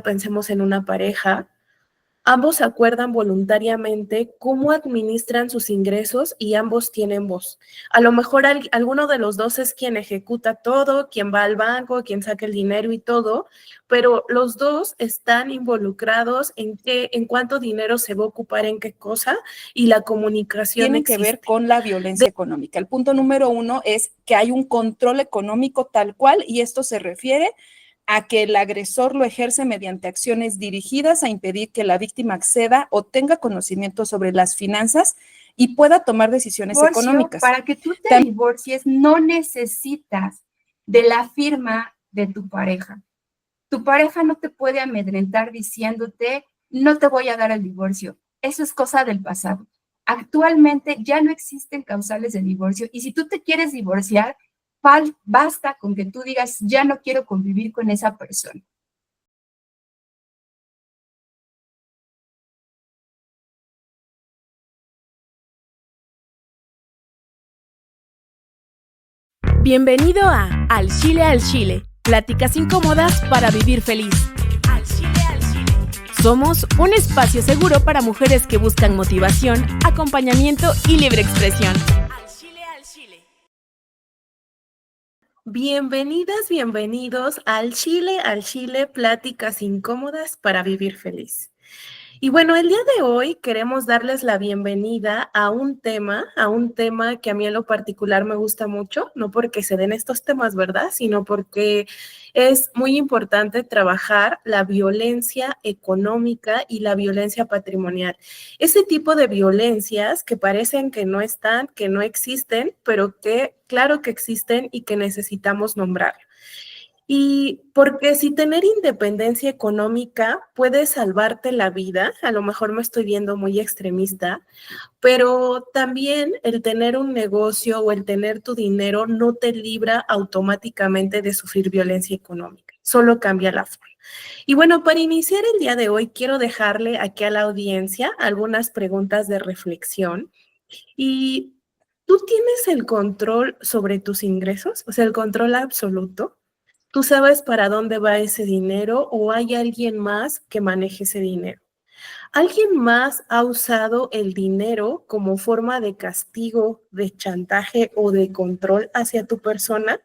pensemos en una pareja, ambos acuerdan voluntariamente cómo administran sus ingresos y ambos tienen voz. A lo mejor alguno de los dos es quien ejecuta todo, quien va al banco, quien saca el dinero y todo, pero los dos están involucrados en cuánto dinero se va a ocupar en qué cosa y la comunicación tiene que ver con la violencia económica. El punto número 1 es que hay un control económico tal cual y esto se refiere a que el agresor lo ejerce mediante acciones dirigidas a impedir que la víctima acceda o tenga conocimiento sobre las finanzas y pueda tomar decisiones económicas. Para que tú te divorcies no necesitas de la firma de tu pareja. Tu pareja no te puede amedrentar diciéndote, no te voy a dar el divorcio. Eso es cosa del pasado. Actualmente ya no existen causales de divorcio y si tú te quieres divorciar, basta con que tú digas, ya no quiero convivir con esa persona. Bienvenido a Al Chile, pláticas incómodas para vivir feliz. Al Chile. Somos un espacio seguro para mujeres que buscan motivación, acompañamiento y libre expresión. Al Chile. Bienvenidas, bienvenidos al Chile, pláticas incómodas para vivir feliz. Y bueno, el día de hoy queremos darles la bienvenida a un tema que a mí en lo particular me gusta mucho, no porque se den estos temas, ¿verdad? Sino porque es muy importante trabajar la violencia económica y la violencia patrimonial. Ese tipo de violencias que parecen que no están, que no existen, pero que claro que existen y que necesitamos nombrar. Y porque si tener independencia económica puede salvarte la vida, a lo mejor me estoy viendo muy extremista, pero también el tener un negocio o el tener tu dinero no te libra automáticamente de sufrir violencia económica, solo cambia la forma. Y bueno, para iniciar el día de hoy, quiero dejarle aquí a la audiencia algunas preguntas de reflexión. ¿Y tú tienes el control sobre tus ingresos? O sea, el control absoluto. ¿Tú sabes para dónde va ese dinero o hay alguien más que maneje ese dinero? ¿Alguien más ha usado el dinero como forma de castigo, de chantaje o de control hacia tu persona?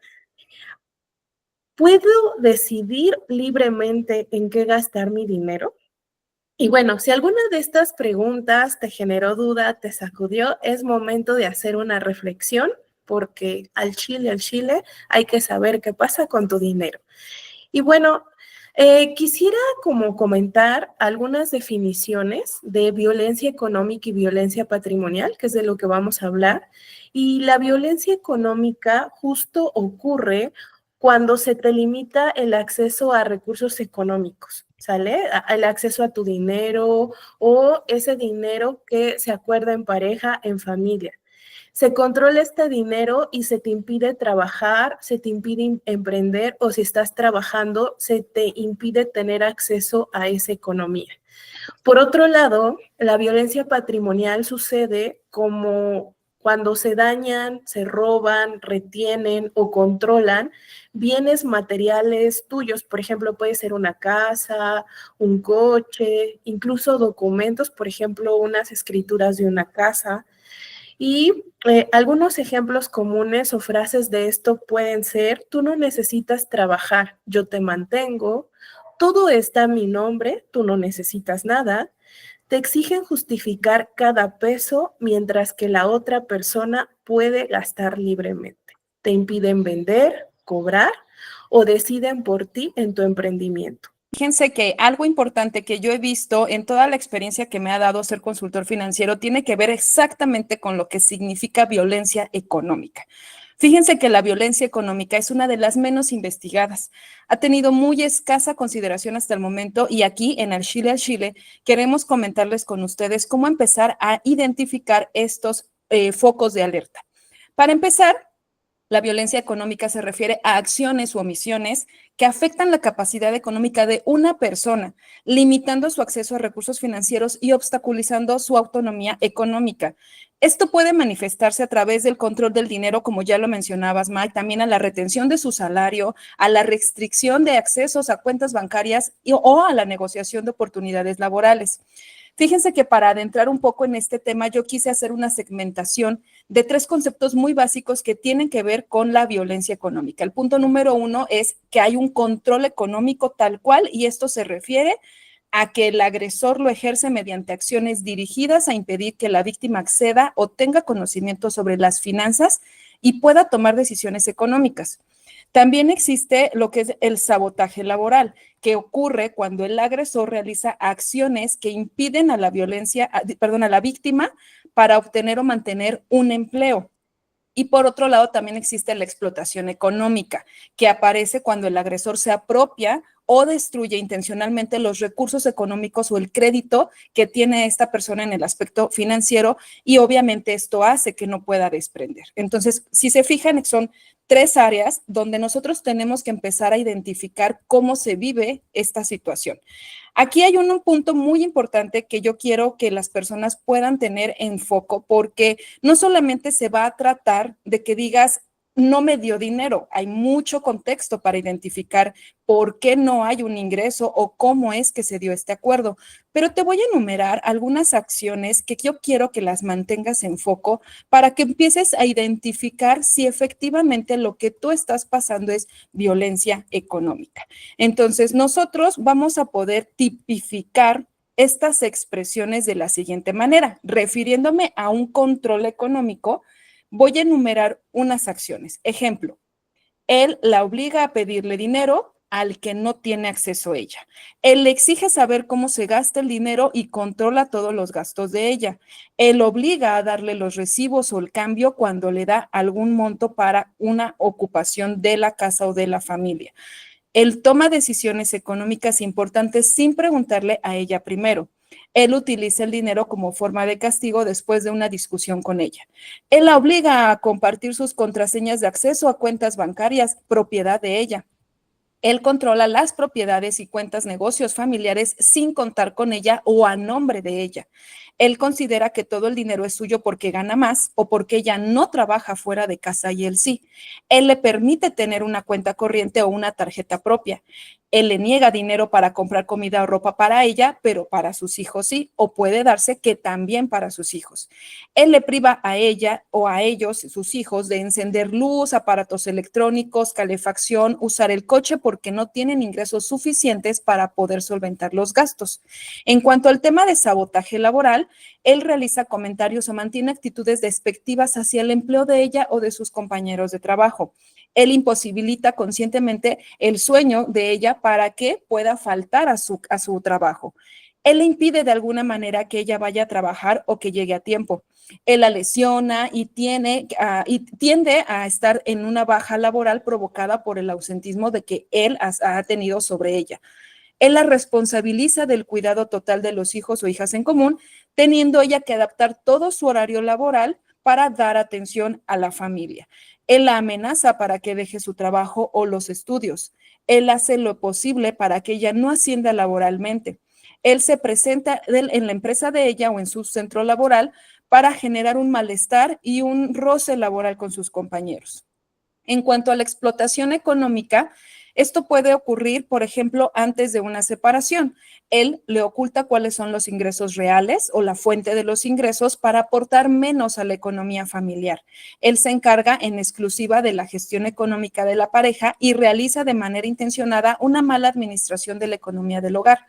¿Puedo decidir libremente en qué gastar mi dinero? Y bueno, si alguna de estas preguntas te generó duda, te sacudió, es momento de hacer una reflexión porque al Chile, hay que saber qué pasa con tu dinero. Y bueno, quisiera como comentar algunas definiciones de violencia económica y violencia patrimonial, que es de lo que vamos a hablar. Y la violencia económica justo ocurre cuando se te limita el acceso a recursos económicos, ¿sale? El acceso a tu dinero o ese dinero que se acuerda en pareja, en familia. Se controla este dinero y se te impide trabajar, se te impide emprender o si estás trabajando, se te impide tener acceso a esa economía. Por otro lado, la violencia patrimonial sucede como cuando se dañan, se roban, retienen o controlan bienes materiales tuyos. Por ejemplo, puede ser una casa, un coche, incluso documentos, por ejemplo, unas escrituras de una casa. Y algunos ejemplos comunes o frases de esto pueden ser, tú no necesitas trabajar, yo te mantengo, todo está a mi nombre, tú no necesitas nada, te exigen justificar cada peso mientras que la otra persona puede gastar libremente, te impiden vender, cobrar o deciden por ti en tu emprendimiento. Fíjense que algo importante que yo he visto en toda la experiencia que me ha dado ser consultor financiero tiene que ver exactamente con lo que significa violencia económica. Fíjense que la violencia económica es una de las menos investigadas. Ha tenido muy escasa consideración hasta el momento y aquí en Al Chile queremos comentarles con ustedes cómo empezar a identificar estos focos de alerta. Para empezar, la violencia económica se refiere a acciones u omisiones que afectan la capacidad económica de una persona, limitando su acceso a recursos financieros y obstaculizando su autonomía económica. Esto puede manifestarse a través del control del dinero, como ya lo mencionabas, Mike, también a la retención de su salario, a la restricción de accesos a cuentas bancarias o a la negociación de oportunidades laborales. Fíjense que para adentrar un poco en este tema, yo quise hacer una segmentación de 3 conceptos muy básicos que tienen que ver con la violencia económica. El punto número 1 es que hay un control económico tal cual, y esto se refiere a que el agresor lo ejerce mediante acciones dirigidas a impedir que la víctima acceda o tenga conocimiento sobre las finanzas y pueda tomar decisiones económicas. También existe lo que es el sabotaje laboral, que ocurre cuando el agresor realiza acciones que impiden a la a la víctima para obtener o mantener un empleo. Y por otro lado, también existe la explotación económica, que aparece cuando el agresor se apropia o destruye intencionalmente los recursos económicos o el crédito que tiene esta persona en el aspecto financiero, y obviamente esto hace que no pueda desprender. Entonces, si se fijan, son 3 áreas donde nosotros tenemos que empezar a identificar cómo se vive esta situación. Aquí hay un punto muy importante que yo quiero que las personas puedan tener en foco, porque no solamente se va a tratar de que digas, no me dio dinero, hay mucho contexto para identificar por qué no hay un ingreso o cómo es que se dio este acuerdo. Pero te voy a enumerar algunas acciones que yo quiero que las mantengas en foco para que empieces a identificar si efectivamente lo que tú estás pasando es violencia económica. Entonces, nosotros vamos a poder tipificar estas expresiones de la siguiente manera, refiriéndome a un control económico. Voy a enumerar unas acciones. Ejemplo, él la obliga a pedirle dinero al que no tiene acceso a ella. Él le exige saber cómo se gasta el dinero y controla todos los gastos de ella. Él obliga a darle los recibos o el cambio cuando le da algún monto para una ocupación de la casa o de la familia. Él toma decisiones económicas importantes sin preguntarle a ella primero. Él utiliza el dinero como forma de castigo después de una discusión con ella. Él la obliga a compartir sus contraseñas de acceso a cuentas bancarias, propiedad de ella. Él controla las propiedades y cuentas negocios familiares sin contar con ella o a nombre de ella. Él considera que todo el dinero es suyo porque gana más o porque ella no trabaja fuera de casa y él sí. Él le permite tener una cuenta corriente o una tarjeta propia. Él le niega dinero para comprar comida o ropa para ella, pero para sus hijos sí, o puede darse que también para sus hijos. Él le priva a ella o a ellos, sus hijos, de encender luz, aparatos electrónicos, calefacción, usar el coche porque no tienen ingresos suficientes para poder solventar los gastos. En cuanto al tema de sabotaje laboral, él realiza comentarios o mantiene actitudes despectivas hacia el empleo de ella o de sus compañeros de trabajo. Él imposibilita conscientemente el sueño de ella para que pueda faltar a su trabajo. Él le impide de alguna manera que ella vaya a trabajar o que llegue a tiempo. Él la lesiona y tiende a estar en una baja laboral provocada por el ausentismo de que él ha tenido sobre ella. Él la responsabiliza del cuidado total de los hijos o hijas en común, teniendo ella que adaptar todo su horario laboral para dar atención a la familia. Él la amenaza para que deje su trabajo o los estudios. Él hace lo posible para que ella no ascienda laboralmente. Él se presenta en la empresa de ella o en su centro laboral para generar un malestar y un roce laboral con sus compañeros. En cuanto a la explotación económica, esto puede ocurrir, por ejemplo, antes de una separación. Él le oculta cuáles son los ingresos reales o la fuente de los ingresos para aportar menos a la economía familiar. Él se encarga en exclusiva de la gestión económica de la pareja y realiza de manera intencionada una mala administración de la economía del hogar.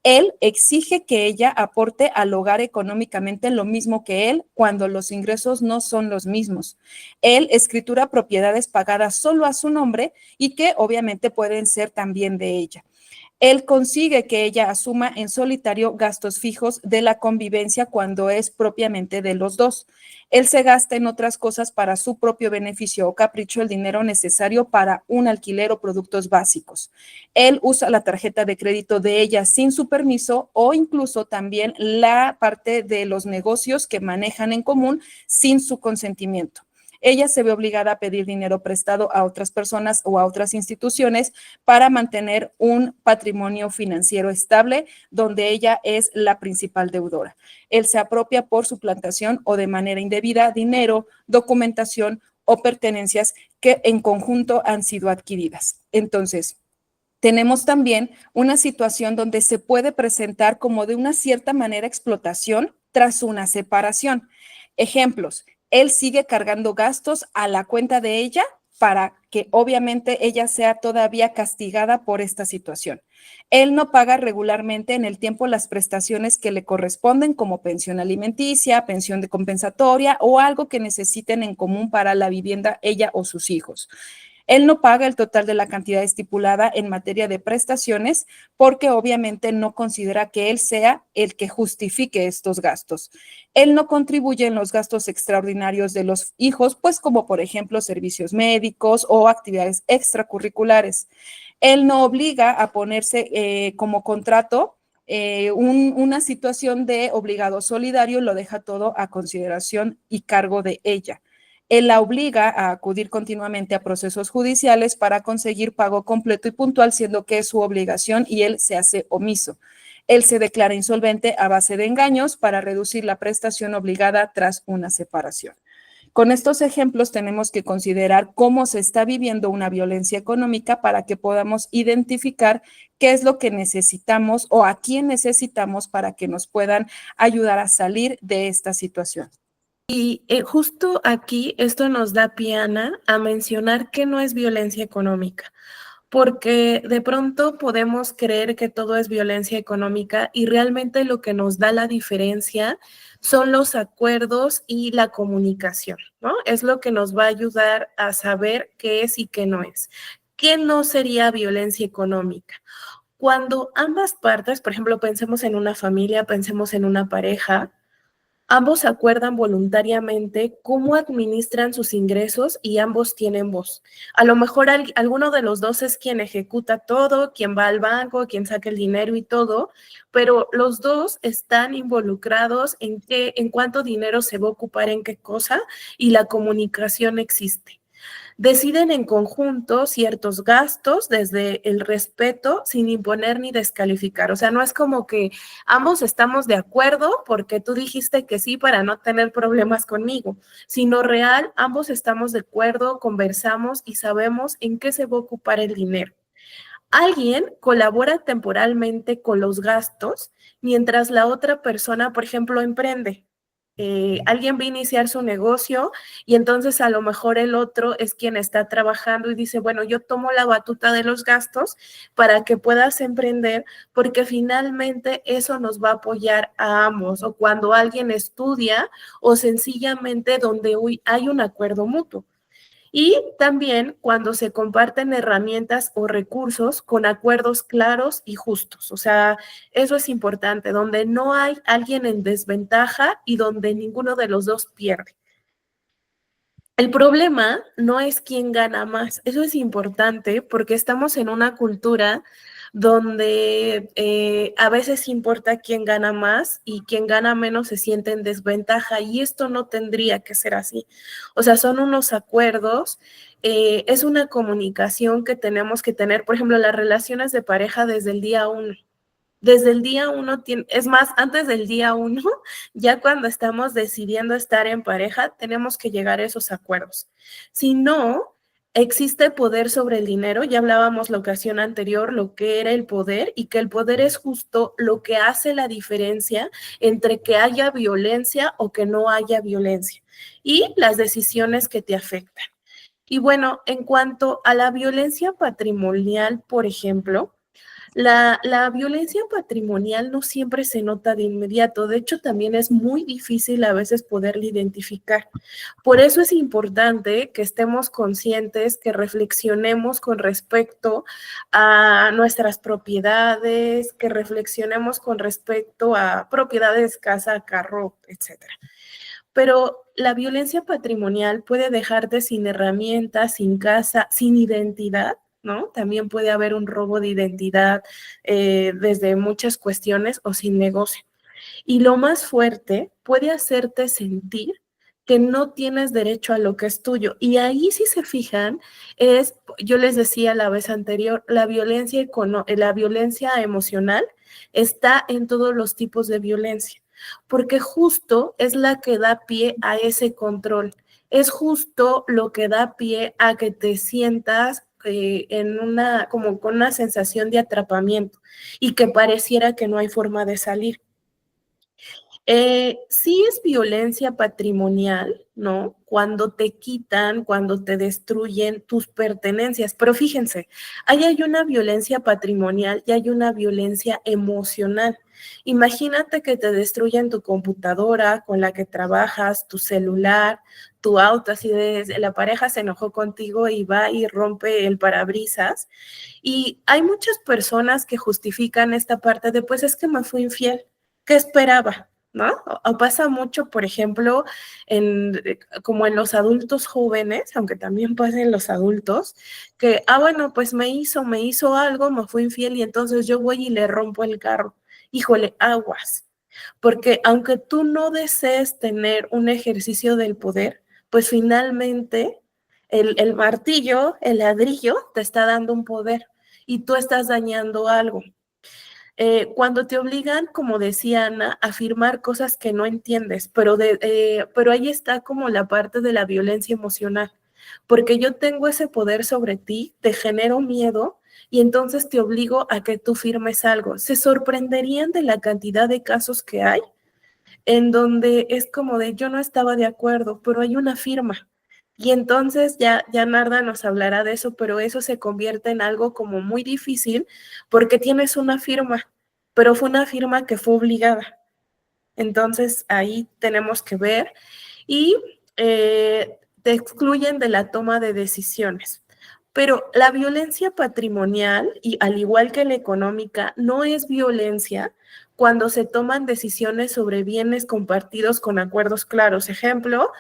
Él exige que ella aporte al hogar económicamente lo mismo que él cuando los ingresos no son los mismos. Él escritura propiedades pagadas solo a su nombre y que obviamente pueden ser también de ella. Él consigue que ella asuma en solitario gastos fijos de la convivencia cuando es propiamente de los dos. Él se gasta en otras cosas para su propio beneficio o capricho el dinero necesario para un alquiler o productos básicos. Él usa la tarjeta de crédito de ella sin su permiso o incluso también la parte de los negocios que manejan en común sin su consentimiento. ella se ve obligada a pedir dinero prestado a otras personas o a otras instituciones para mantener un patrimonio financiero estable donde ella es la principal deudora. Él se apropia por suplantación o de manera indebida dinero, documentación o pertenencias que en conjunto han sido adquiridas. Entonces, tenemos también una situación donde se puede presentar como de una cierta manera explotación tras una separación. Ejemplos, él sigue cargando gastos a la cuenta de ella para que obviamente ella sea todavía castigada por esta situación. Él no paga regularmente en el tiempo las prestaciones que le corresponden como pensión alimenticia, pensión de compensatoria o algo que necesiten en común para la vivienda ella o sus hijos. Él no paga el total de la cantidad estipulada en materia de prestaciones porque obviamente no considera que él sea el que justifique estos gastos. Él no contribuye en los gastos extraordinarios de los hijos, pues como por ejemplo servicios médicos o actividades extracurriculares. Él no obliga a ponerse como contrato una situación de obligado solidario, lo deja todo a consideración y cargo de ella. Él la obliga a acudir continuamente a procesos judiciales para conseguir pago completo y puntual, siendo que es su obligación y él se hace omiso. Él se declara insolvente a base de engaños para reducir la prestación obligada tras una separación. Con estos ejemplos tenemos que considerar cómo se está viviendo una violencia económica para que podamos identificar qué es lo que necesitamos o a quién necesitamos para que nos puedan ayudar a salir de esta situación. Y justo aquí esto nos da pie, Ana, a mencionar que no es violencia económica, porque de pronto podemos creer que todo es violencia económica y realmente lo que nos da la diferencia son los acuerdos y la comunicación, ¿no? Es lo que nos va a ayudar a saber qué es y qué no es. ¿Qué no sería violencia económica? Cuando ambas partes, por ejemplo, pensemos en una familia, pensemos en una pareja, ambos acuerdan voluntariamente cómo administran sus ingresos y ambos tienen voz. A lo mejor alguno de los dos es quien ejecuta todo, quien va al banco, quien saca el dinero y todo, pero los dos están involucrados en cuánto dinero se va a ocupar en qué cosa y la comunicación existe. Deciden en conjunto ciertos gastos desde el respeto sin imponer ni descalificar. O sea, no es como que ambos estamos de acuerdo porque tú dijiste que sí para no tener problemas conmigo, sino real, ambos estamos de acuerdo, conversamos y sabemos en qué se va a ocupar el dinero. Alguien colabora temporalmente con los gastos mientras la otra persona, por ejemplo, emprende. Alguien va a iniciar su negocio y entonces a lo mejor el otro es quien está trabajando y dice, bueno, yo tomo la batuta de los gastos para que puedas emprender porque finalmente eso nos va a apoyar a ambos o cuando alguien estudia o sencillamente donde hay un acuerdo mutuo. Y también cuando se comparten herramientas o recursos con acuerdos claros y justos. O sea, eso es importante, donde no hay alguien en desventaja y donde ninguno de los dos pierde. El problema no es quién gana más. Eso es importante porque estamos en una cultura donde a veces importa quién gana más y quien gana menos se siente en desventaja y esto no tendría que ser así. O sea, son unos acuerdos, es una comunicación que tenemos que tener, por ejemplo, las relaciones de pareja desde el día 1. Desde el día 1, es más, antes del día 1, ya cuando estamos decidiendo estar en pareja, tenemos que llegar a esos acuerdos. Si no, existe poder sobre el dinero, ya hablábamos la ocasión anterior, lo que era el poder y que el poder es justo lo que hace la diferencia entre que haya violencia o que no haya violencia y las decisiones que te afectan. Y bueno, en cuanto a la violencia patrimonial, por ejemplo, la violencia patrimonial no siempre se nota de inmediato, de hecho también es muy difícil a veces poderla identificar. Por eso es importante que estemos conscientes, que reflexionemos con respecto a nuestras propiedades, que reflexionemos con respecto a propiedades, casa, carro, etcétera. Pero la violencia patrimonial puede dejarte sin herramientas, sin casa, sin identidad, ¿no? También puede haber un robo de identidad desde muchas cuestiones o sin negocio. Y lo más fuerte, puede hacerte sentir que no tienes derecho a lo que es tuyo. Y ahí, si se fijan, yo les decía la vez anterior, la violencia emocional está en todos los tipos de violencia, porque justo es la que da pie a ese control. Es justo lo que da pie a que te sientas como con una sensación de atrapamiento y que pareciera que no hay forma de salir. Sí es violencia patrimonial, ¿no? Cuando te quitan, cuando te destruyen tus pertenencias. Pero fíjense, ahí hay una violencia patrimonial y hay una violencia emocional. Imagínate que te destruyen tu computadora con la que trabajas, tu celular, tu auto, así de la pareja se enojó contigo y va y rompe el parabrisas. Y hay muchas personas que justifican esta parte de, pues es que me fui infiel. ¿Qué esperaba? ¿No? O pasa mucho, por ejemplo, como en los adultos jóvenes, aunque también pasa en los adultos, que, bueno, pues me hizo algo, me fue infiel y entonces yo voy y le rompo el carro. Híjole, aguas. Porque aunque tú no desees tener un ejercicio del poder, pues finalmente el martillo, el ladrillo, te está dando un poder y tú estás dañando algo. Cuando te obligan, como decía Ana, a afirmar cosas que no entiendes, pero ahí está como la parte de la violencia emocional, porque yo tengo ese poder sobre ti, te genero miedo y entonces te obligo a que tú firmes algo. Se sorprenderían de la cantidad de casos que hay en donde es como de yo no estaba de acuerdo, pero hay una firma. Y entonces ya Narda nos hablará de eso, pero eso se convierte en algo como muy difícil porque tienes una firma, pero fue una firma que fue obligada. Entonces ahí tenemos que ver y te excluyen de la toma de decisiones. Pero la violencia patrimonial, y al igual que la económica, no es violencia cuando se toman decisiones sobre bienes compartidos con acuerdos claros. Ejemplo,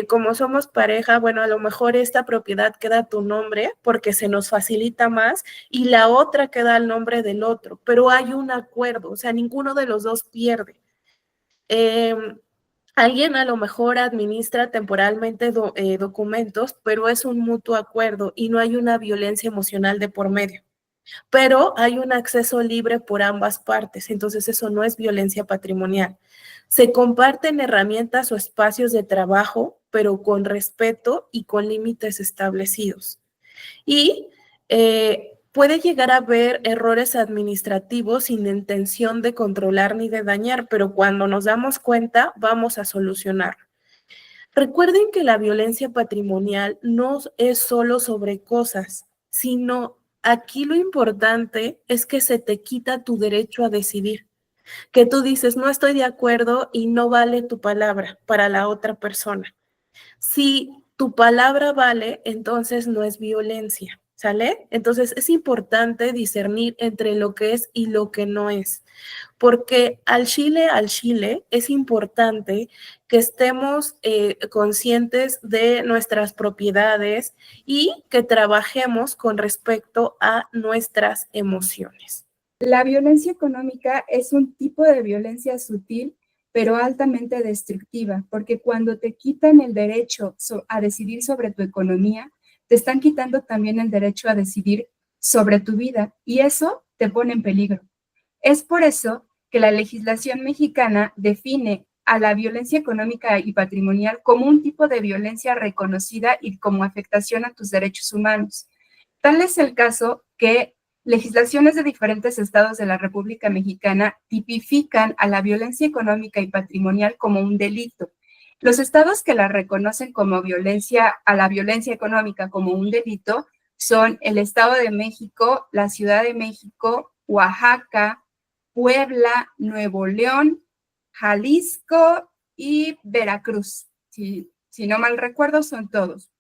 como somos pareja, bueno, a lo mejor esta propiedad queda a tu nombre porque se nos facilita más y la otra queda al nombre del otro, pero hay un acuerdo, o sea, ninguno de los dos pierde. Alguien a lo mejor administra temporalmente documentos, pero es un mutuo acuerdo y no hay una violencia emocional de por medio. Pero hay un acceso libre por ambas partes, entonces eso no es violencia patrimonial. Se comparten herramientas o espacios de trabajo, pero con respeto y con límites establecidos. Y puede llegar a haber errores administrativos sin intención de controlar ni de dañar, pero cuando nos damos cuenta, vamos a solucionar. Recuerden que la violencia patrimonial no es solo sobre cosas, sino aquí lo importante es que se te quita tu derecho a decidir, que tú dices, no estoy de acuerdo y no vale tu palabra para la otra persona. Si tu palabra vale, entonces no es violencia, ¿sale? Entonces es importante discernir entre lo que es y lo que no es, porque al Chile es importante que estemos conscientes de nuestras propiedades y que trabajemos con respecto a nuestras emociones. La violencia económica es un tipo de violencia sutil, pero altamente destructiva, porque cuando te quitan el derecho a decidir sobre tu economía, te están quitando también el derecho a decidir sobre tu vida y eso te pone en peligro. Es por eso que la legislación mexicana define a la violencia económica y patrimonial como un tipo de violencia reconocida y como afectación a tus derechos humanos. Tal es el caso que legislaciones de diferentes estados de la República Mexicana tipifican a la violencia económica y patrimonial como un delito. Los estados que la reconocen como a la violencia económica como un delito son el Estado de México, la Ciudad de México, Oaxaca, Puebla, Nuevo León, Jalisco y Veracruz. Si no mal recuerdo, son todos.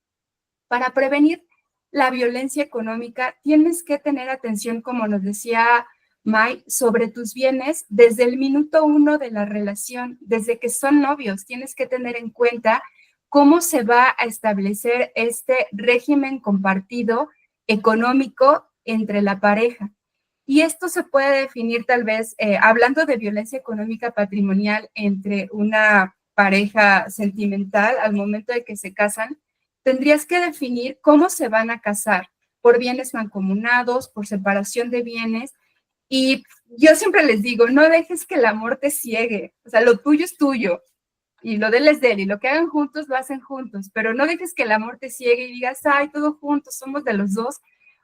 Para prevenir la violencia económica, tienes que tener atención, como nos decía May, sobre tus bienes desde el minuto 1 de la relación, desde que son novios. Tienes que tener en cuenta cómo se va a establecer este régimen compartido económico entre la pareja. Y esto se puede definir tal vez, hablando de violencia económica patrimonial entre una pareja sentimental, al momento de que se casan, tendrías que definir cómo se van a casar, por bienes mancomunados, por separación de bienes. Y yo siempre les digo, no dejes que el amor te ciegue, o sea, lo tuyo es tuyo y lo de él es de él, y lo que hagan juntos lo hacen juntos, pero no dejes que el amor te ciegue y digas, ay, todo juntos, somos de los dos,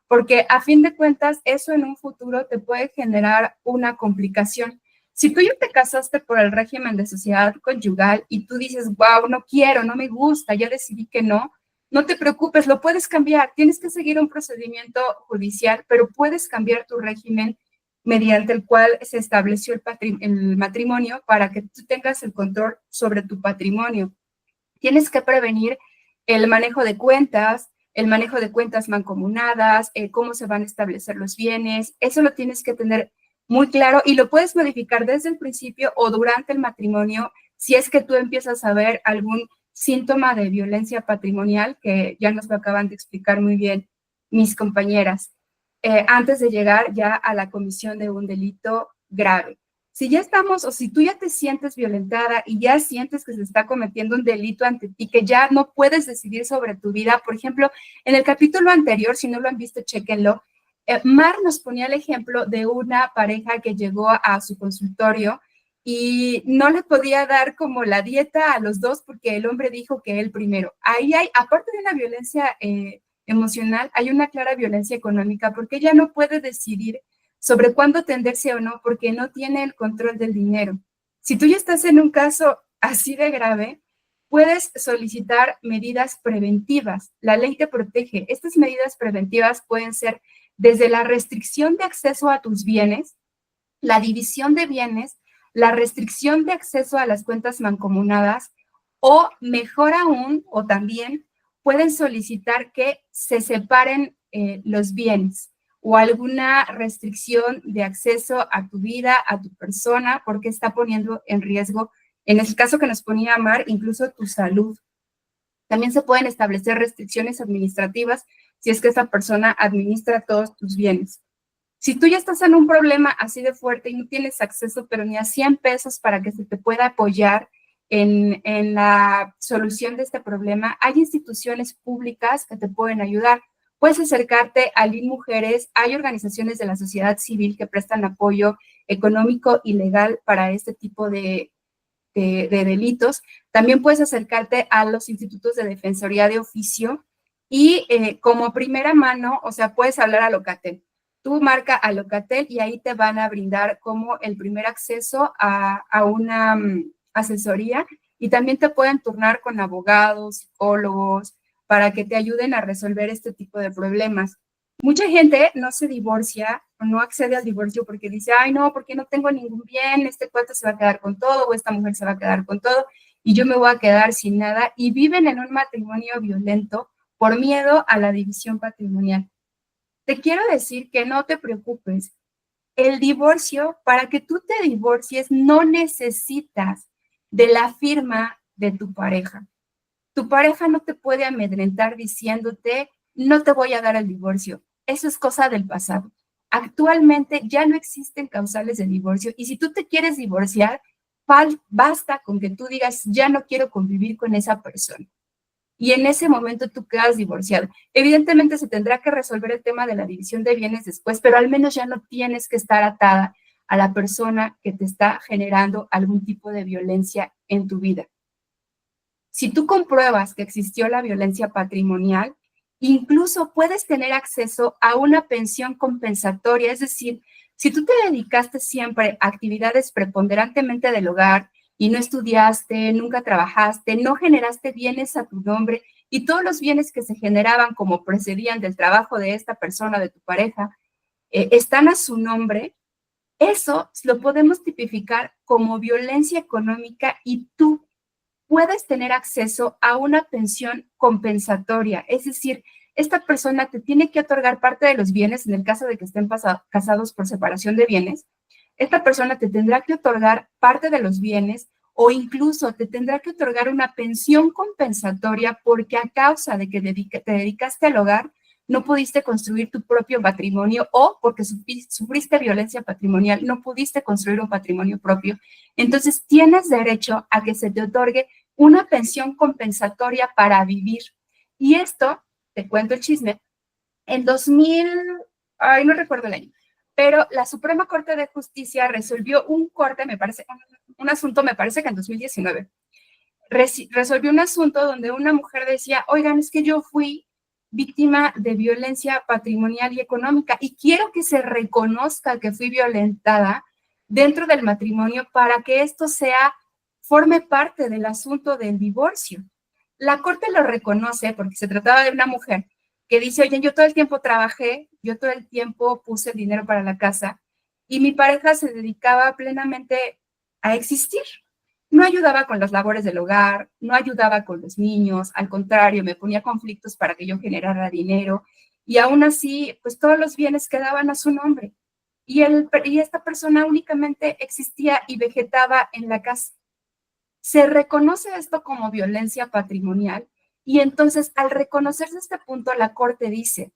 porque a fin de cuentas eso en un futuro te puede generar una complicación. Si tú ya te casaste por el régimen de sociedad conyugal y tú dices, wow, no quiero, no me gusta, ya decidí que no, no te preocupes, lo puedes cambiar, tienes que seguir un procedimiento judicial, pero puedes cambiar tu régimen mediante el cual se estableció el matrimonio para que tú tengas el control sobre tu patrimonio. Tienes que prevenir el manejo de cuentas mancomunadas, cómo se van a establecer los bienes, eso lo tienes que tener muy claro y lo puedes modificar desde el principio o durante el matrimonio si es que tú empiezas a ver algún síntoma de violencia patrimonial, que ya nos lo acaban de explicar muy bien mis compañeras, antes de llegar ya a la comisión de un delito grave. Si ya estamos, o si tú ya te sientes violentada y ya sientes que se está cometiendo un delito ante ti, que ya no puedes decidir sobre tu vida, por ejemplo, en el capítulo anterior, si no lo han visto, chéquenlo, Mar nos ponía el ejemplo de una pareja que llegó a su consultorio y no le podía dar como la dieta a los dos porque el hombre dijo que él primero. Ahí hay, aparte de una violencia emocional, hay una clara violencia económica porque ella no puede decidir sobre cuándo tenderse o no porque no tiene el control del dinero. Si tú ya estás en un caso así de grave, puedes solicitar medidas preventivas. La ley te protege. Estas medidas preventivas pueden ser desde la restricción de acceso a tus bienes, la división de bienes, la restricción de acceso a las cuentas mancomunadas o mejor aún, o también pueden solicitar que se separen los bienes o alguna restricción de acceso a tu vida, a tu persona, porque está poniendo en riesgo, en el caso que nos ponía Mar, incluso tu salud. También se pueden establecer restricciones administrativas si es que esa persona administra todos tus bienes. Si tú ya estás en un problema así de fuerte y no tienes acceso, pero ni a 100 pesos para que se te pueda apoyar en la solución de este problema, hay instituciones públicas que te pueden ayudar. Puedes acercarte a LIN Mujeres, hay organizaciones de la sociedad civil que prestan apoyo económico y legal para este tipo de delitos. También puedes acercarte a los institutos de defensoría de oficio y como primera mano, o sea, puedes hablar a Locatel. Tú marca a Locatel y ahí te van a brindar como el primer acceso a una asesoría y también te pueden turnar con abogados, psicólogos, para que te ayuden a resolver este tipo de problemas. Mucha gente no se divorcia o no accede al divorcio porque dice, ay, no, porque no tengo ningún bien, este cuate se va a quedar con todo o esta mujer se va a quedar con todo y yo me voy a quedar sin nada y viven en un matrimonio violento por miedo a la división patrimonial. Te quiero decir que no te preocupes. El divorcio, para que tú te divorcies, no necesitas de la firma de tu pareja. Tu pareja no te puede amedrentar diciéndote, no te voy a dar el divorcio. Eso es cosa del pasado. Actualmente ya no existen causales de divorcio y si tú te quieres divorciar, basta con que tú digas, ya no quiero convivir con esa persona. Y en ese momento tú quedas divorciado. Evidentemente se tendrá que resolver el tema de la división de bienes después, pero al menos ya no tienes que estar atada a la persona que te está generando algún tipo de violencia en tu vida. Si tú compruebas que existió la violencia patrimonial, incluso puedes tener acceso a una pensión compensatoria, es decir, si tú te dedicaste siempre a actividades preponderantemente del hogar y no estudiaste, nunca trabajaste, no generaste bienes a tu nombre y todos los bienes que se generaban como procedían del trabajo de esta persona, de tu pareja, están a su nombre, eso lo podemos tipificar como violencia económica y tú puedes tener acceso a una pensión compensatoria, es decir, esta persona te tiene que otorgar parte de los bienes en el caso de que estén casados por separación de bienes. Esta persona te tendrá que otorgar parte de los bienes o incluso te tendrá que otorgar una pensión compensatoria porque a causa de que te dedicaste al hogar, no pudiste construir tu propio patrimonio o porque sufriste violencia patrimonial, no pudiste construir un patrimonio propio. Entonces, tienes derecho a que se te otorgue una pensión compensatoria para vivir. Y esto, te cuento el chisme, en 2000, ay, no recuerdo el año, pero la Suprema Corte de Justicia resolvió un corte, me parece, un asunto, me parece que en 2019, resolvió un asunto donde una mujer decía, oigan, es que yo fui víctima de violencia patrimonial y económica y quiero que se reconozca que fui violentada dentro del matrimonio para que esto forme parte del asunto del divorcio. La Corte lo reconoce porque se trataba de una mujer que dice, oye, yo todo el tiempo trabajé, yo todo el tiempo puse el dinero para la casa y mi pareja se dedicaba plenamente a existir. No ayudaba con las labores del hogar, no ayudaba con los niños, al contrario, me ponía conflictos para que yo generara dinero y aún así, pues todos los bienes quedaban a su nombre y esta persona únicamente existía y vegetaba en la casa. Se reconoce esto como violencia patrimonial y entonces al reconocerse este punto, la Corte dice,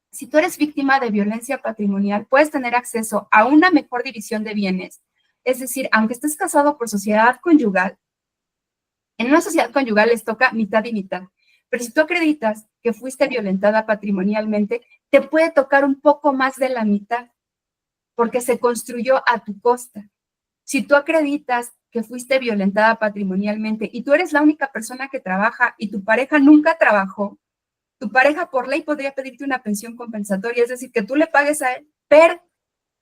si tú eres víctima de violencia patrimonial, puedes tener acceso a una mejor división de bienes. Es decir, aunque estés casado por sociedad conyugal, en una sociedad conyugal les toca mitad y mitad. Pero si tú acreditas que fuiste violentada patrimonialmente, te puede tocar un poco más de la mitad, porque se construyó a tu costa. Si tú acreditas que fuiste violentada patrimonialmente y tú eres la única persona que trabaja y tu pareja nunca trabajó, tu pareja por ley podría pedirte una pensión compensatoria, es decir, que tú le pagues a él, pero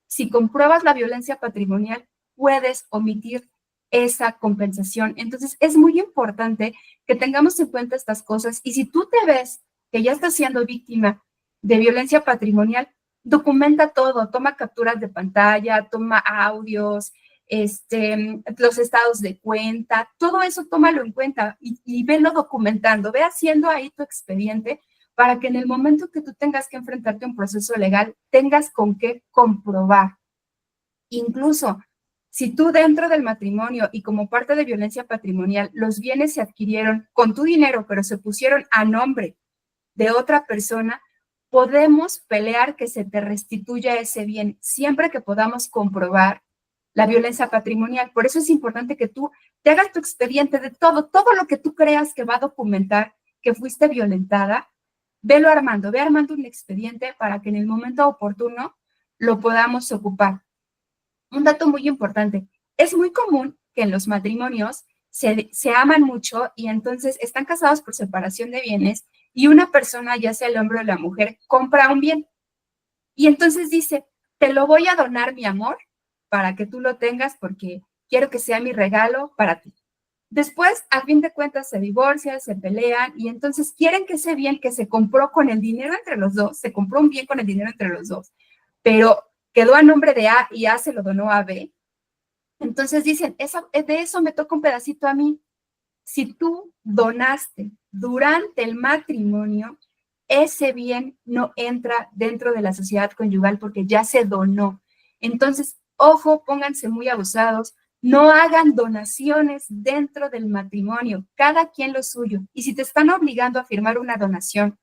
si compruebas la violencia patrimonial, puedes omitir esa compensación. Entonces, es muy importante que tengamos en cuenta estas cosas y si tú te ves que ya estás siendo víctima de violencia patrimonial, documenta todo, toma capturas de pantalla, toma audios, los estados de cuenta, todo eso tómalo en cuenta y velo documentando, ve haciendo ahí tu expediente para que en el momento que tú tengas que enfrentarte a un proceso legal, tengas con qué comprobar. Incluso, si tú dentro del matrimonio y como parte de violencia patrimonial, los bienes se adquirieron con tu dinero, pero se pusieron a nombre de otra persona, podemos pelear que se te restituya ese bien siempre que podamos comprobar la violencia patrimonial. Por eso es importante que tú te hagas tu expediente de todo lo que tú creas que va a documentar que fuiste violentada, ve armando un expediente para que en el momento oportuno lo podamos ocupar. Un dato muy importante, es muy común que en los matrimonios se aman mucho y entonces están casados por separación de bienes y una persona, ya sea el hombre o la mujer, compra un bien y entonces dice, te lo voy a donar, mi amor, para que tú lo tengas porque quiero que sea mi regalo para ti. Después, a fin de cuentas, se divorcian, se pelean y entonces quieren que ese bien que se compró con el dinero entre los dos, se compró un bien con el dinero entre los dos, pero quedó a nombre de A y A se lo donó a B. Entonces dicen, de eso me toca un pedacito a mí. Si tú donaste durante el matrimonio, ese bien no entra dentro de la sociedad conyugal porque ya se donó. Entonces, ojo, pónganse muy abusados, no hagan donaciones dentro del matrimonio, cada quien lo suyo. Y si te están obligando a firmar una donación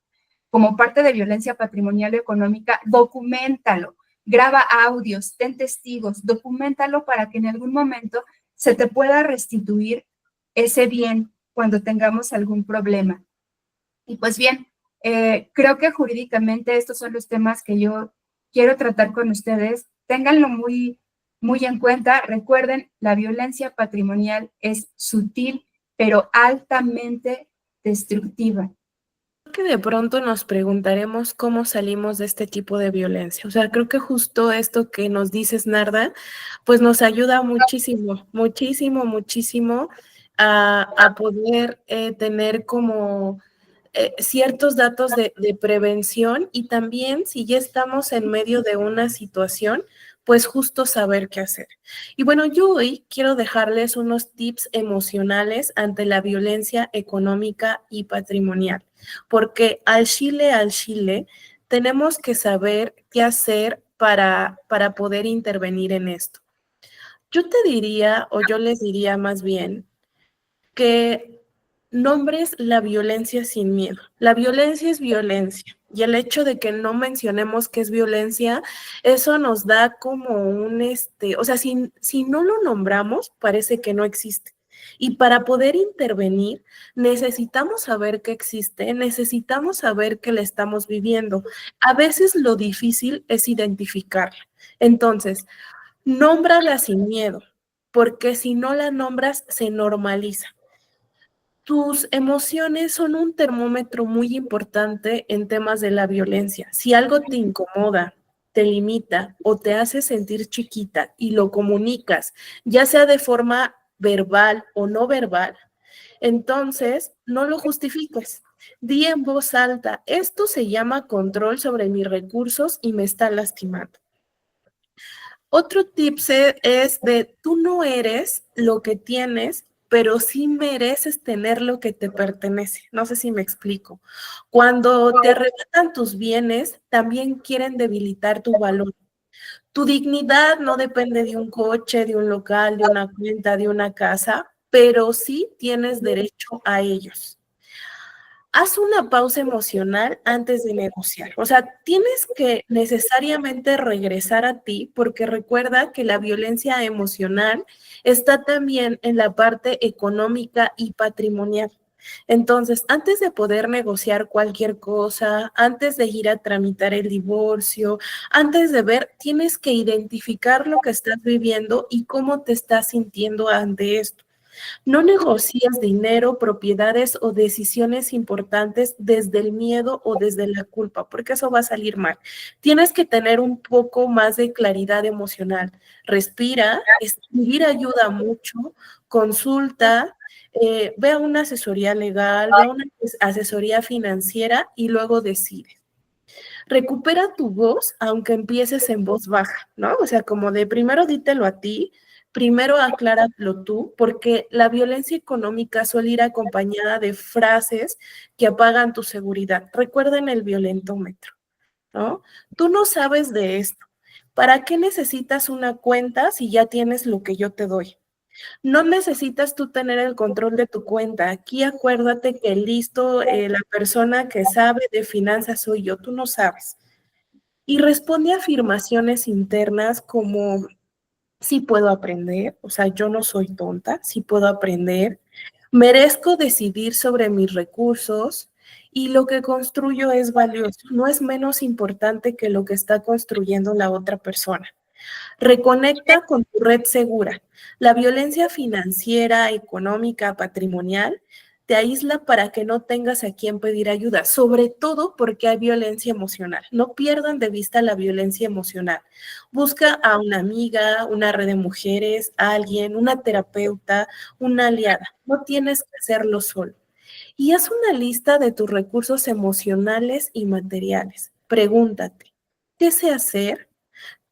como parte de violencia patrimonial o económica, documéntalo, graba audios, ten testigos, documéntalo para que en algún momento se te pueda restituir ese bien cuando tengamos algún problema. Y pues bien, creo que jurídicamente estos son los temas que yo quiero tratar con ustedes. Ténganlo muy, muy en cuenta. Recuerden, la violencia patrimonial es sutil, pero altamente destructiva. Que de pronto nos preguntaremos cómo salimos de este tipo de violencia. O sea, creo que justo esto que nos dices, Narda, pues nos ayuda muchísimo, muchísimo, muchísimo a poder tener como ciertos datos de prevención y también si ya estamos en medio de una situación, pues justo saber qué hacer. Y bueno, yo hoy quiero dejarles unos tips emocionales ante la violencia económica y patrimonial, porque al Chile, tenemos que saber qué hacer para poder intervenir en esto. Yo te diría, o yo les diría más bien, que nombres la violencia sin miedo. La violencia es violencia. Y el hecho de que no mencionemos que es violencia, eso nos da como o sea, si no lo nombramos, parece que no existe. Y para poder intervenir, necesitamos saber que existe, necesitamos saber que la estamos viviendo. A veces lo difícil es identificarla. Entonces, nómbrala sin miedo, porque si no la nombras, se normaliza. Tus emociones son un termómetro muy importante en temas de la violencia. Si algo te incomoda, te limita o te hace sentir chiquita y lo comunicas, ya sea de forma verbal o no verbal, entonces no lo justifiques. Di en voz alta, esto se llama control sobre mis recursos y me está lastimando. Otro tip es de tú no eres lo que tienes, pero sí mereces tener lo que te pertenece. No sé si me explico. Cuando te arrebatan tus bienes, también quieren debilitar tu valor. Tu dignidad no depende de un coche, de un local, de una cuenta, de una casa, pero sí tienes derecho a ellos. Haz una pausa emocional antes de negociar. O sea, tienes que necesariamente regresar a ti porque recuerda que la violencia emocional está también en la parte económica y patrimonial. Entonces, antes de poder negociar cualquier cosa, antes de ir a tramitar el divorcio, antes de ver, tienes que identificar lo que estás viviendo y cómo te estás sintiendo ante esto. No negocias dinero, propiedades o decisiones importantes desde el miedo o desde la culpa, porque eso va a salir mal. Tienes que tener un poco más de claridad emocional. Respira, escribir ayuda mucho, consulta, ve a una asesoría legal, ve a una asesoría financiera y luego decide. Recupera tu voz, aunque empieces en voz baja, ¿no? O sea, como de primero dítelo a ti, primero acláralo tú, porque la violencia económica suele ir acompañada de frases que apagan tu seguridad. Recuerden el violentómetro, ¿no? Tú no sabes de esto. ¿Para qué necesitas una cuenta si ya tienes lo que yo te doy? No necesitas tú tener el control de tu cuenta. Aquí acuérdate que listo, la persona que sabe de finanzas soy yo, tú no sabes. Y responde a afirmaciones internas como sí puedo aprender, o sea, yo no soy tonta, sí puedo aprender, merezco decidir sobre mis recursos y lo que construyo es valioso, no es menos importante que lo que está construyendo la otra persona. Reconecta con tu red segura. La violencia financiera, económica, patrimonial te aísla para que no tengas a quien pedir ayuda, sobre todo porque hay violencia emocional. No pierdan de vista la violencia emocional. Busca a una amiga, una red de mujeres, a alguien, una terapeuta, una aliada. No tienes que hacerlo solo. Y haz una lista de tus recursos emocionales y materiales. Pregúntate, ¿qué sé hacer?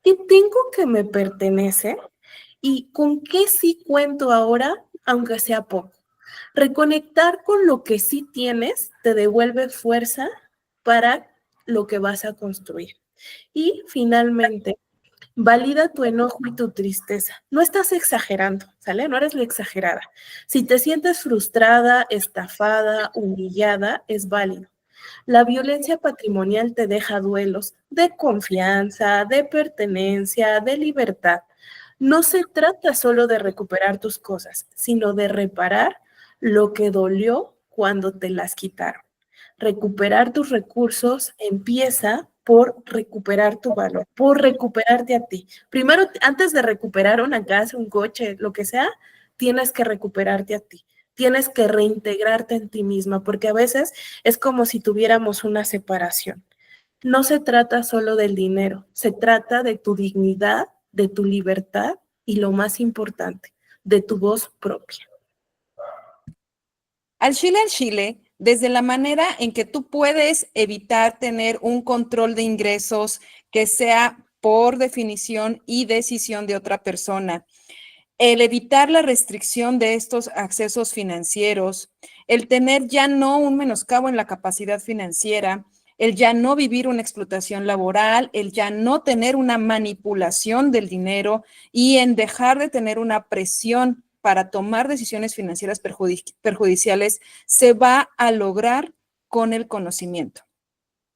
¿Qué tengo que me pertenece? ¿Y con qué sí cuento ahora, aunque sea poco? Reconectar con lo que sí tienes te devuelve fuerza para lo que vas a construir. Y finalmente, valida tu enojo y tu tristeza. No estás exagerando, ¿sale? No eres la exagerada. Si te sientes frustrada, estafada, humillada, es válido. La violencia patrimonial te deja duelos de confianza, de pertenencia, de libertad. No se trata solo de recuperar tus cosas, sino de reparar lo que dolió cuando te las quitaron. Recuperar tus recursos empieza por recuperar tu valor, por recuperarte a ti. Primero, antes de recuperar una casa, un coche, lo que sea, tienes que recuperarte a ti. Tienes que reintegrarte en ti misma, porque a veces es como si tuviéramos una separación. No se trata solo del dinero, se trata de tu dignidad, de tu libertad y lo más importante, de tu voz propia. Al Chile, desde la manera en que tú puedes evitar tener un control de ingresos que sea por definición y decisión de otra persona, el evitar la restricción de estos accesos financieros, el tener ya no un menoscabo en la capacidad financiera, el ya no vivir una explotación laboral, el ya no tener una manipulación del dinero y en dejar de tener una presión para tomar decisiones financieras perjudiciales, se va a lograr con el conocimiento.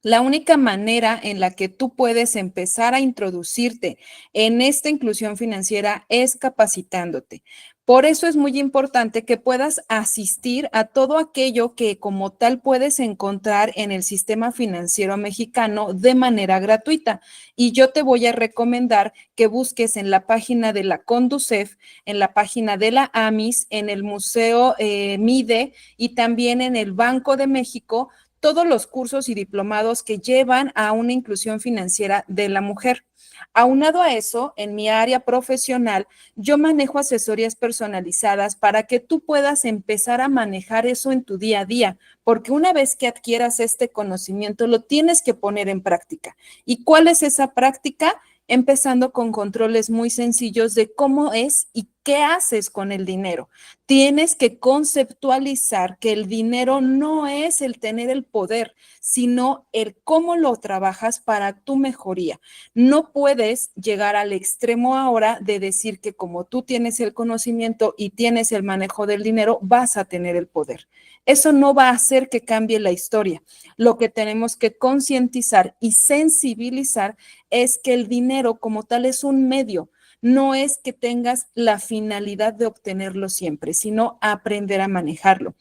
La única manera en la que tú puedes empezar a introducirte en esta inclusión financiera es capacitándote. Por eso es muy importante que puedas asistir a todo aquello que como tal puedes encontrar en el sistema financiero mexicano de manera gratuita. Y yo te voy a recomendar que busques en la página de la Conducef, en la página de la AMIS, en el Museo MIDE y también en el Banco de México, todos los cursos y diplomados que llevan a una inclusión financiera de la mujer. Aunado a eso, en mi área profesional, yo manejo asesorías personalizadas para que tú puedas empezar a manejar eso en tu día a día, porque una vez que adquieras este conocimiento, lo tienes que poner en práctica. ¿Y cuál es esa práctica? Empezando con controles muy sencillos de cómo es y qué haces con el dinero. Tienes que conceptualizar que el dinero no es el tener el poder, sino el cómo lo trabajas para tu mejoría. No puedes llegar al extremo ahora de decir que como tú tienes el conocimiento y tienes el manejo del dinero, vas a tener el poder. Eso no va a hacer que cambie la historia. Lo que tenemos que concientizar y sensibilizar es que el dinero como tal es un medio. No es que tengas la finalidad de obtenerlo siempre, sino aprender a manejarlo.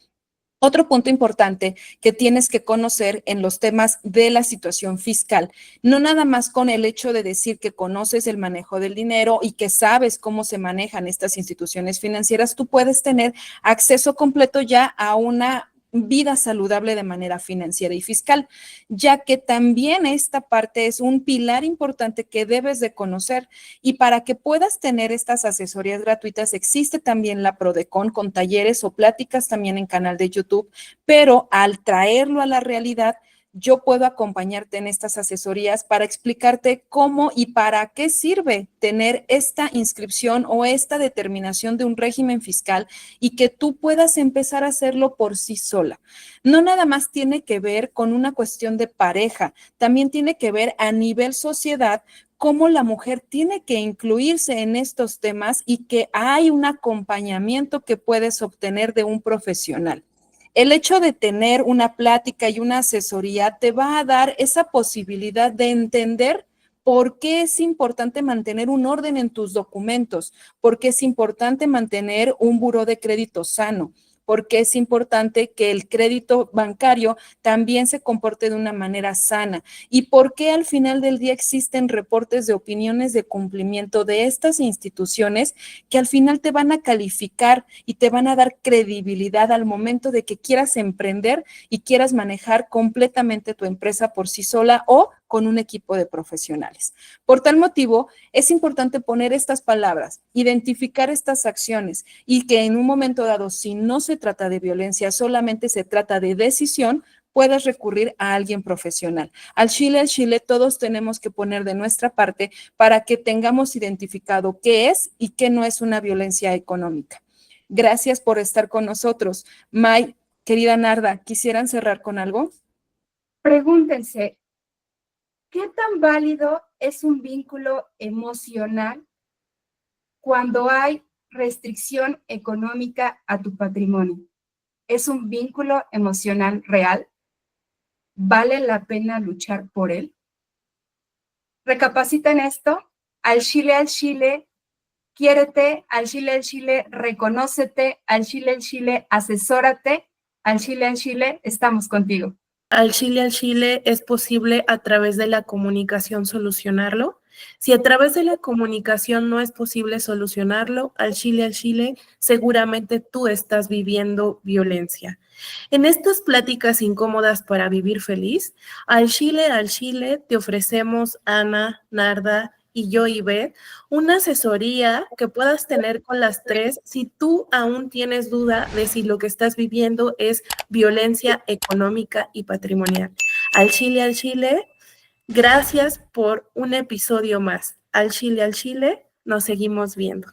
Otro punto importante que tienes que conocer en los temas de la situación fiscal, no nada más con el hecho de decir que conoces el manejo del dinero y que sabes cómo se manejan estas instituciones financieras, tú puedes tener acceso completo ya a una vida saludable de manera financiera y fiscal, ya que también esta parte es un pilar importante que debes de conocer y para que puedas tener estas asesorías gratuitas existe también la Prodecon con talleres o pláticas también en canal de YouTube, pero al traerlo a la realidad, yo puedo acompañarte en estas asesorías para explicarte cómo y para qué sirve tener esta inscripción o esta determinación de un régimen fiscal y que tú puedas empezar a hacerlo por sí sola. No nada más tiene que ver con una cuestión de pareja, también tiene que ver a nivel sociedad cómo la mujer tiene que incluirse en estos temas y que hay un acompañamiento que puedes obtener de un profesional. El hecho de tener una plática y una asesoría te va a dar esa posibilidad de entender por qué es importante mantener un orden en tus documentos, por qué es importante mantener un buró de crédito sano, por qué es importante que el crédito bancario también se comporte de una manera sana y por qué al final del día existen reportes de opiniones de cumplimiento de estas instituciones que al final te van a calificar y te van a dar credibilidad al momento de que quieras emprender y quieras manejar completamente tu empresa por sí sola o con un equipo de profesionales. Por tal motivo, es importante poner estas palabras, identificar estas acciones y que en un momento dado, si no se trata de violencia, solamente se trata de decisión, puedas recurrir a alguien profesional. Al Chile, todos tenemos que poner de nuestra parte para que tengamos identificado qué es y qué no es una violencia económica. Gracias por estar con nosotros. May, querida Narda, ¿quisieran cerrar con algo? Pregúntense, ¿qué tan válido es un vínculo emocional cuando hay restricción económica a tu patrimonio? ¿Es un vínculo emocional real? ¿Vale la pena luchar por él? Recapacita en esto. Al Chile, quiérete. Al Chile, reconócete. Al Chile, asesórate. Al Chile, estamos contigo. Al Chile es posible a través de la comunicación solucionarlo. Si a través de la comunicación no es posible solucionarlo, al Chile, seguramente tú estás viviendo violencia. En estas pláticas incómodas para vivir feliz, al Chile te ofrecemos, Ana, Narda y yo, Ivette, una asesoría que puedas tener con las tres si tú aún tienes duda de si lo que estás viviendo es violencia económica y patrimonial. Al Chile, gracias por un episodio más. Al Chile, nos seguimos viendo.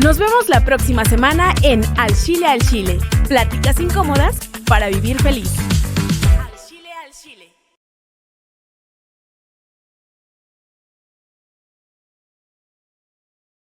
Nos vemos la próxima semana en Al Chile, pláticas incómodas para vivir feliz. Al Chile.